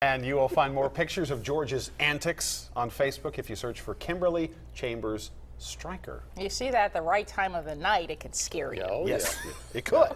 And you will find more pictures of George's antics on Facebook if you search for Kimberly Chambers Striker. You see that at the right time of the night, it can scare you. Oh, Yes, it could.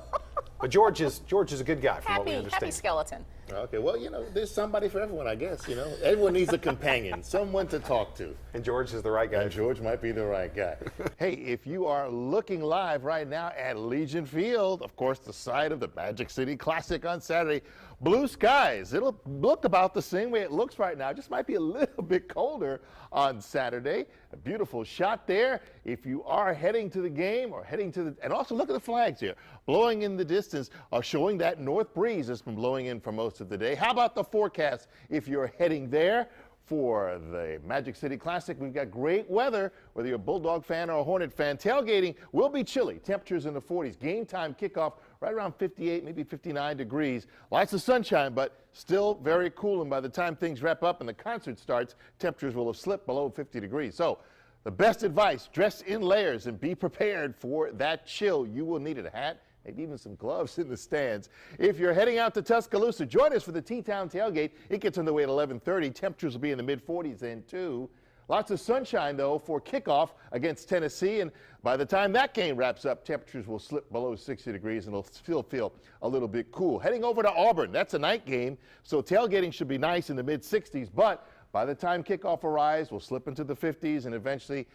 But George is a good guy, from what we Happy, understand. happy skeleton. Okay, well, there's somebody for everyone, I guess, Everyone needs a companion, someone to talk to. And George is the right guy. And George might be the right guy. Hey, if you are looking live right now at Legion Field, of course, the site of the Magic City Classic on Saturday, blue skies. It'll look about the same way it looks right now. It just might be a little bit colder on Saturday. A beautiful shot there. If you are heading to the game or heading to and also look at the flags here, blowing in the distance, are showing that north breeze that's been blowing in for most of the day. How about the forecast if you're heading there? For the Magic City Classic, we've got great weather, whether you're a Bulldog fan or a Hornet fan. Tailgating will be chilly, temperatures in the 40s. Game time kickoff right around 58, maybe 59 degrees. Lots of sunshine, but still very cool. And by the time things wrap up and the concert starts, temperatures will have slipped below 50 degrees. So the best advice, dress in layers and be prepared for that chill. You will need a hat, maybe even some gloves in the stands. If you're heading out to Tuscaloosa, join us for the T-Town Tailgate. It gets underway at 11:30. Temperatures will be in the mid-40s then, too. Lots of sunshine, though, for kickoff against Tennessee. And by the time that game wraps up, temperatures will slip below 60 degrees and it'll still feel a little bit cool. Heading over to Auburn, that's a night game, so tailgating should be nice in the mid-60s. But by the time kickoff arrives, we'll slip into the 50s and eventually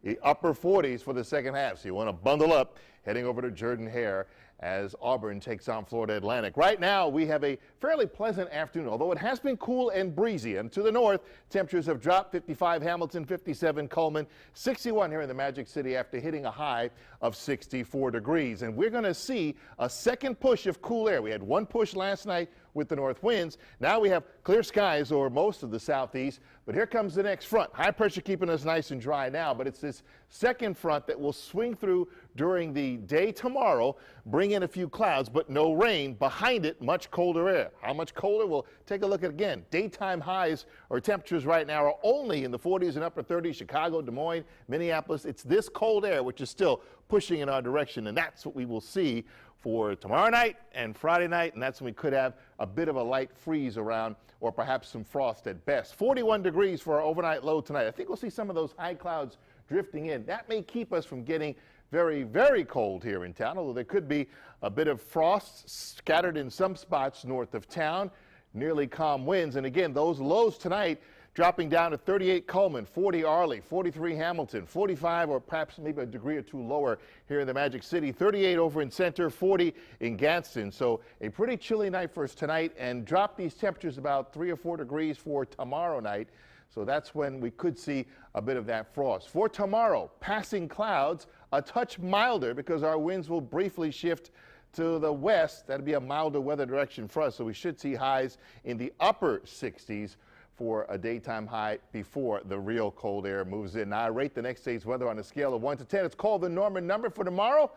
the upper 40s for the second half. So you want to bundle up heading over to Jordan-Hare as Auburn takes on Florida Atlantic. Right now, we have a fairly pleasant afternoon, although it has been cool and breezy. And to the north, temperatures have dropped. 55 Hamilton, 57 Coleman, 61 here in the Magic City after hitting a high of 64 degrees. And we're going to see a second push of cool air. We had one push last night with the north winds. Now we have clear skies over most of the southeast. But here comes the next front. High pressure keeping us nice and dry now, but it's this second front that will swing through during the day tomorrow, bring in a few clouds, but no rain. Behind it, much colder air. How much colder? We'll take a look at again. Daytime highs or temperatures right now are only in the 40s and upper 30s. Chicago, Des Moines, Minneapolis. It's this cold air which is still pushing in our direction, and that's what we will see for tomorrow night and Friday night, and that's when we could have a bit of a light freeze around or perhaps some frost at best. 41 degrees for our overnight low tonight. I think we'll see some of those high clouds drifting in. That may keep us from getting very, very cold here in town, although there could be a bit of frost scattered in some spots north of town, nearly calm winds. And again, those lows tonight dropping down to 38 Coleman, 40 Arley, 43 Hamilton, 45 or perhaps maybe a degree or two lower here in the Magic City, 38 over in Center, 40 in Gadsden. So a pretty chilly night for us tonight, and drop these temperatures about 3 or 4 degrees for tomorrow night. So that's when we could see a bit of that frost. For tomorrow, passing clouds, a touch milder because our winds will briefly shift to the west. That'll be a milder weather direction for us. So we should see highs in the upper 60s for a daytime high before the real cold air moves in. Now, I rate the next day's weather on a scale of 1 to 10. It's called the Norman number for tomorrow.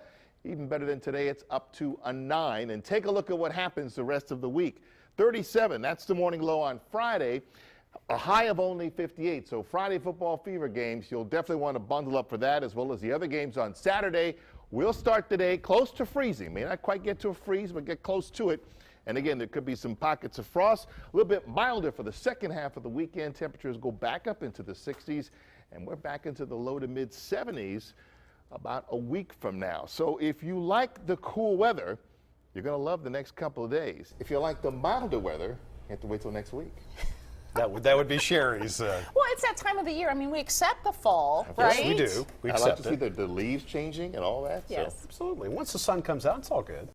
Even better than today, it's up to a 9. And take a look at what happens the rest of the week. 37, that's the morning low on Friday. A high of only 58. So Friday football fever games, you'll definitely want to bundle up for that, as well as the other games on Saturday. We'll start the day close to freezing. May not quite get to a freeze, but get close to it. And again, there could be some pockets of frost. A little bit milder for the second half of the weekend. Temperatures go back up into the 60s, and we're back into the low to mid 70s about a week from now. So if you like the cool weather, you're going to love the next couple of days. If you like the milder weather, you have to wait till next week. That would be Sherry's. Well, it's that time of the year. I mean, we accept the fall, right? Yes, we do. We I like accept to see it. the leaves changing and all that. Yes. So. Absolutely. Once the sun comes out, it's all good.